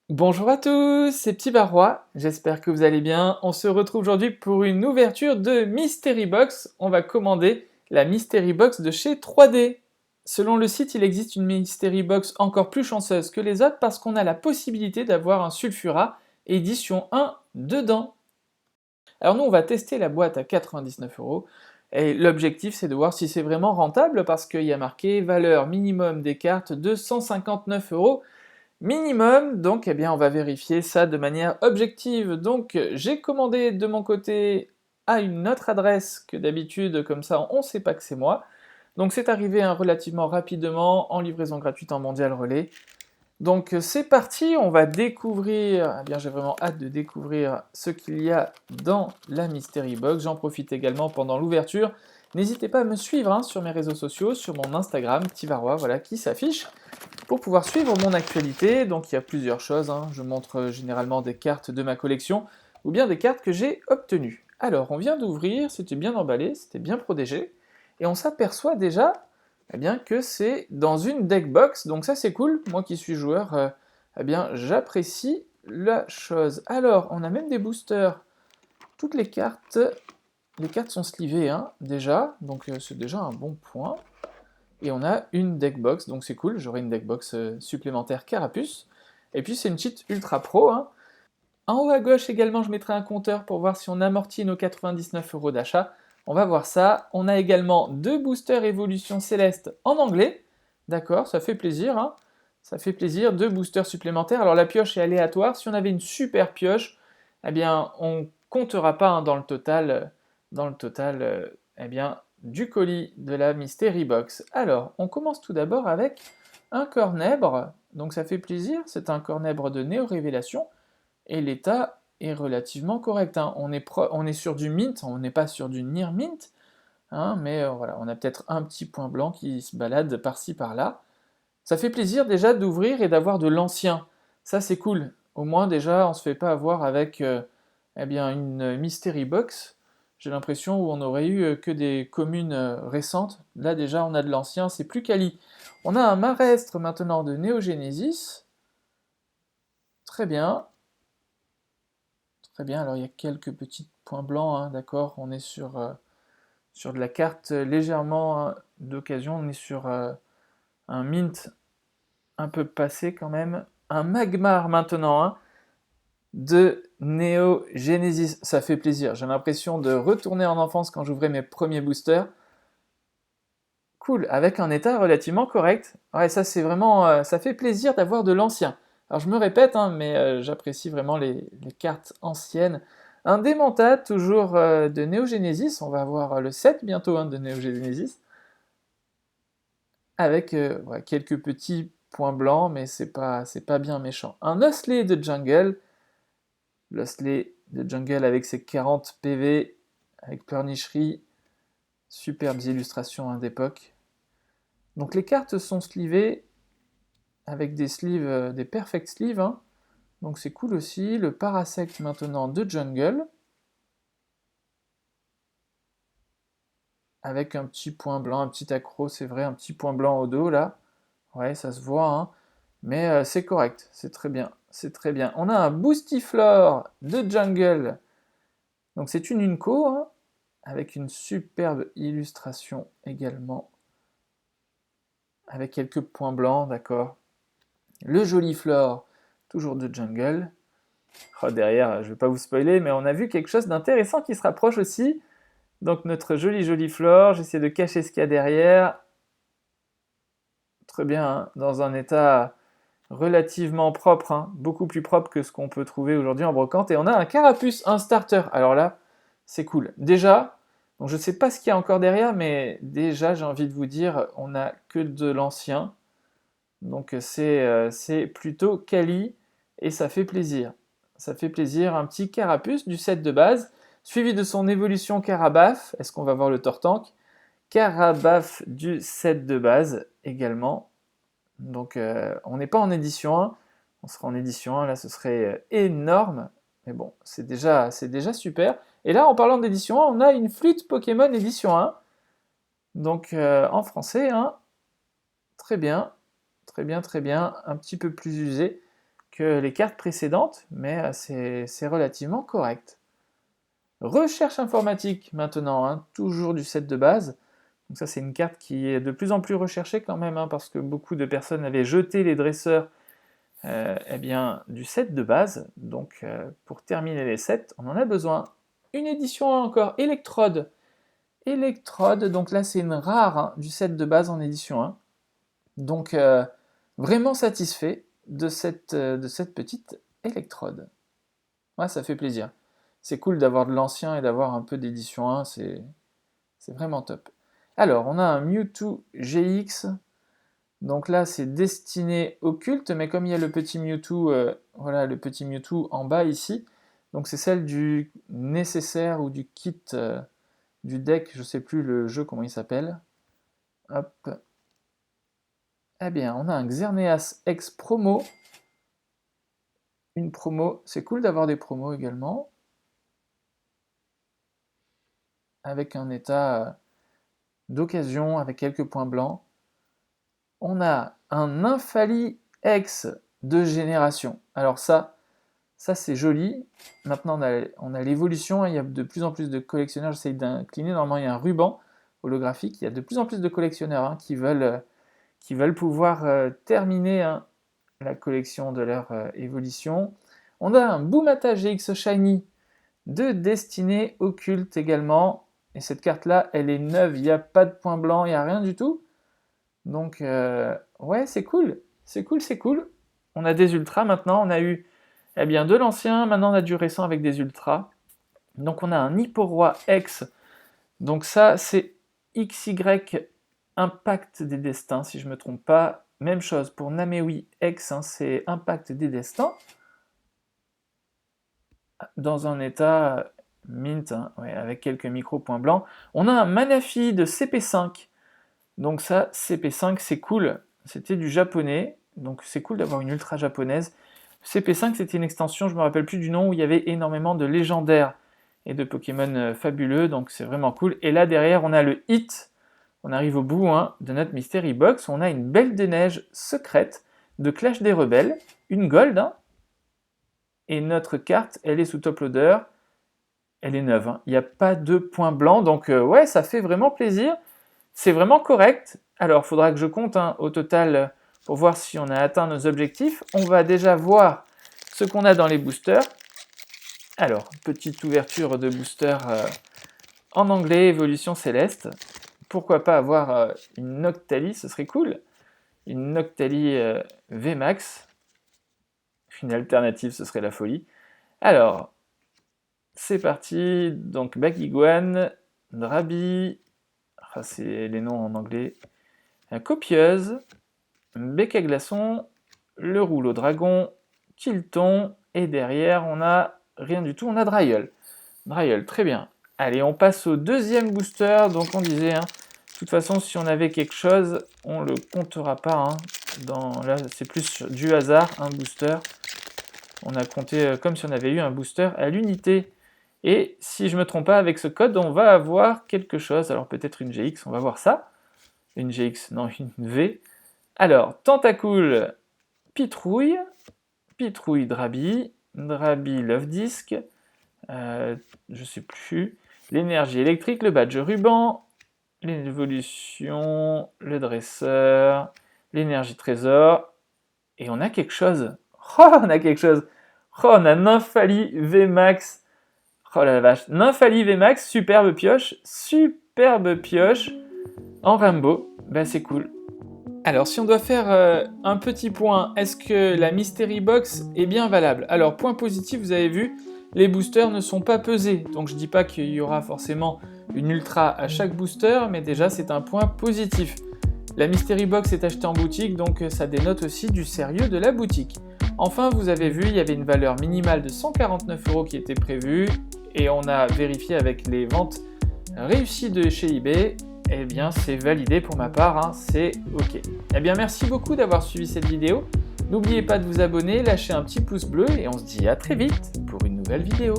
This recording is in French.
Bonjour à tous, c'est Petit Barrois, j'espère que vous allez bien. On se retrouve aujourd'hui pour une ouverture de Mystery Box. On va commander la Mystery Box de chez 3D. Selon le site, il existe une Mystery Box encore plus chanceuse que les autres parce qu'on a la possibilité d'avoir un Sulfura édition 1 dedans. Alors nous, on va tester la boîte à 99 € et l'objectif c'est de voir si c'est vraiment rentable parce qu'il y a marqué valeur minimum des cartes de 159 € minimum, donc eh bien on va vérifier ça de manière objective. Donc j'ai commandé de mon côté à une autre adresse que d'habitude, comme ça on ne sait pas que c'est moi. Donc c'est arrivé relativement rapidement en livraison gratuite en mondial relais. Donc c'est parti, on va découvrir, eh bien j'ai vraiment hâte de découvrir ce qu'il y a dans la Mystery Box. J'en profite également pendant l'ouverture. N'hésitez pas à me suivre sur mes réseaux sociaux, sur mon Instagram, Tivarois, voilà, qui s'affiche pour pouvoir suivre mon actualité. Donc il y a plusieurs choses, je montre généralement des cartes de ma collection ou bien des cartes que j'ai obtenues. Alors on vient d'ouvrir, c'était bien emballé, c'était bien protégé, et on s'aperçoit déjà eh bien, que c'est dans une deck box, donc ça c'est cool, moi qui suis joueur, eh bien j'apprécie la chose. Alors on a même des boosters, toutes les cartes sont slivées déjà, donc c'est déjà un bon point. Et on a une deck box, donc c'est cool, j'aurai une deck box supplémentaire Carapuce. Et puis c'est une cheat ultra pro. En haut à gauche également, je mettrai un compteur pour voir si on amortit nos 99 € d'achat. On va voir ça. On a également deux boosters Évolution Céleste en anglais. D'accord, ça fait plaisir. Ça fait plaisir, deux boosters supplémentaires. Alors la pioche est aléatoire. Si on avait une super pioche, eh bien on comptera pas dans le total eh bien, du colis de la Mystery Box. Alors, on commence tout d'abord avec un cornèbre. Donc ça fait plaisir, c'est un cornèbre de Néo Révélation et l'état est relativement correct. On est sur du mint, on n'est pas sur du near mint, mais voilà, on a peut-être un petit point blanc qui se balade par-ci par-là. Ça fait plaisir déjà d'ouvrir et d'avoir de l'ancien. Ça c'est cool. Au moins déjà on se fait pas avoir avec eh bien, une mystery box. J'ai l'impression où on aurait eu que des communes récentes. Là déjà on a de l'ancien, c'est plus quali. On a un marestre maintenant de Neo Genesis. Très bien. Très bien, alors il y a quelques petits points blancs, d'accord, on est sur de la carte légèrement d'occasion, on est sur un mint un peu passé quand même. Un Magmar maintenant, de Neo Genesis, ça fait plaisir, j'ai l'impression de retourner en enfance quand j'ouvrais mes premiers boosters. Cool, avec un état relativement correct. Ouais, ça c'est vraiment, ça fait plaisir d'avoir de l'ancien. Alors je me répète, mais j'apprécie vraiment les cartes anciennes. Un Démenta, toujours de Neo Genesis, on va avoir le 7 bientôt de Neo Genesis, avec ouais, quelques petits points blancs, mais c'est pas bien méchant. Un Osley de Jungle, l'Osley de Jungle avec ses 40 PV, avec pleurnicherie, superbes illustrations d'époque. Donc les cartes sont slivées, avec des sleeves, des perfect sleeves, donc c'est cool aussi. Le Parasect maintenant de Jungle, avec un petit point blanc, un petit accro, c'est vrai, un petit point blanc au dos là. Ouais, ça se voit, mais c'est correct, c'est très bien, c'est très bien. On a un Boostiflore de Jungle, donc c'est une Unco, avec une superbe illustration également, avec quelques points blancs, d'accord. Le joli Flore, toujours de Jungle. Oh, derrière, je ne vais pas vous spoiler, mais on a vu quelque chose d'intéressant qui se rapproche aussi. Donc notre joli Flore, j'essaie de cacher ce qu'il y a derrière. Très bien, dans un état relativement propre, beaucoup plus propre que ce qu'on peut trouver aujourd'hui en brocante. Et on a un Carapuce, un starter. Alors là, c'est cool. Déjà, donc je ne sais pas ce qu'il y a encore derrière, mais déjà j'ai envie de vous dire, on n'a que de l'ancien. Donc c'est plutôt quali et ça fait plaisir. Ça fait plaisir, un petit Carapuce du set de base, suivi de son évolution Carabaf. Est-ce qu'on va voir le Tortank? Carabaf du set de base également. Donc on n'est pas en édition 1, on sera en édition 1, là ce serait énorme. Mais bon, c'est déjà super. Et là, en parlant d'édition 1, on a une flûte Pokémon édition 1. Donc en français, très bien, très bien, très bien, un petit peu plus usé que les cartes précédentes, mais c'est relativement correct. Recherche informatique maintenant, hein, toujours du set de base. Donc ça c'est une carte qui est de plus en plus recherchée quand même, hein, parce que beaucoup de personnes avaient jeté les dresseurs eh bien, du set de base. Donc pour terminer les sets, on en a besoin. Une édition encore, Electrode. Electrode, donc là c'est une rare, hein, du set de base en édition 1. Donc vraiment satisfait de cette petite Electrode. Ouais, ça fait plaisir. C'est cool d'avoir de l'ancien et d'avoir un peu d'édition 1, c'est vraiment top. Alors, on a un Mewtwo GX, donc là c'est destiné au culte, mais comme il y a le petit Mewtwo, voilà, le petit Mewtwo en bas ici, donc c'est celle du nécessaire ou du kit du deck, je sais plus le jeu comment il s'appelle. Hop. Eh bien, on a un Xerneas X promo. Une promo, c'est cool d'avoir des promos également. Avec un état d'occasion, avec quelques points blancs. On a un Nymphalie X de génération. Alors ça c'est joli. Maintenant on a l'évolution, il y a de plus en plus de collectionneurs, j'essaye d'incliner, normalement il y a un ruban holographique, il y a de plus en plus de collectionneurs, hein, qui veulent pouvoir terminer, hein, la collection de leur évolution. On a un Boomata GX Shiny de destinée occulte également. Et cette carte-là, elle est neuve, il n'y a pas de point blanc, il n'y a rien du tout. Donc, ouais, c'est cool. C'est cool, c'est cool. On a des ultras maintenant. On a eu de l'ancien, maintenant on a du récent avec des ultras. Donc, on a un Hipporoi X. Donc, ça, c'est XY Impact des Destins, si je ne me trompe pas. Même chose pour Namewi X, hein, c'est Impact des Destins. Dans un état mint, hein, ouais, avec quelques micro-points blancs. On a un Manaphy de CP5. Donc ça, CP5, c'est cool. C'était du japonais, donc c'est cool d'avoir une ultra japonaise. CP5, c'était une extension, je me rappelle plus du nom, où il y avait énormément de légendaires et de Pokémon fabuleux, donc c'est vraiment cool. Et là, derrière, on a le hit. On arrive au bout, hein, de notre Mystery Box. On a une Belle de Neige secrète de Clash des Rebelles, une gold, hein. Et notre carte, elle est sous top loader. Elle est neuve, hein. Il n'y a pas de point blanc, donc ouais, ça fait vraiment plaisir. C'est vraiment correct. Alors, il faudra que je compte, hein, au total pour voir si on a atteint nos objectifs. On va déjà voir ce qu'on a dans les boosters. Alors, petite ouverture de booster en anglais, évolution céleste. Pourquoi pas avoir une Noctali, ce serait cool. Une Noctali VMAX. Une alternative, ce serait la folie. Alors, c'est parti. Donc, Baguiguane, Drabi, c'est les noms en anglais. Copieuse, Bec à glaçon, le rouleau dragon, Kilton, et derrière, on a rien du tout, on a Dryel. Dryel, très bien. Allez, on passe au deuxième booster. Donc, on disait, hein, de toute façon, si on avait quelque chose, on le comptera pas, hein. Là, c'est plus du hasard, un booster. On a compté comme si on avait eu un booster à l'unité. Et si je ne me trompe pas, avec ce code, on va avoir quelque chose. Alors peut-être une GX, on va voir ça. Une GX, non, une V. Alors, Tentacool, Pitrouille, Pitrouille Drabi, Drabi Love Disc, je sais plus, l'énergie électrique, le badge ruban, l'évolution, le dresseur, l'énergie trésor, et on a quelque chose. Oh, on a quelque chose. Oh, on a Nymphalie VMAX. Oh la vache. Nymphalie VMAX, superbe pioche en rainbow. Ben c'est cool. Alors, si on doit faire un petit point, est-ce que la Mystery Box est bien valable? Alors, point positif, vous avez vu, les boosters ne sont pas pesés. Donc, je dis pas qu'il y aura forcément une ultra à chaque booster, mais déjà, c'est un point positif. La Mystery Box est achetée en boutique, donc ça dénote aussi du sérieux de la boutique. Enfin, vous avez vu, il y avait une valeur minimale de 149 € qui était prévue, et on a vérifié avec les ventes réussies de chez eBay, eh bien c'est validé pour ma part, hein, c'est ok. Eh bien merci beaucoup d'avoir suivi cette vidéo, n'oubliez pas de vous abonner, lâcher un petit pouce bleu, et on se dit à très vite pour une nouvelle vidéo.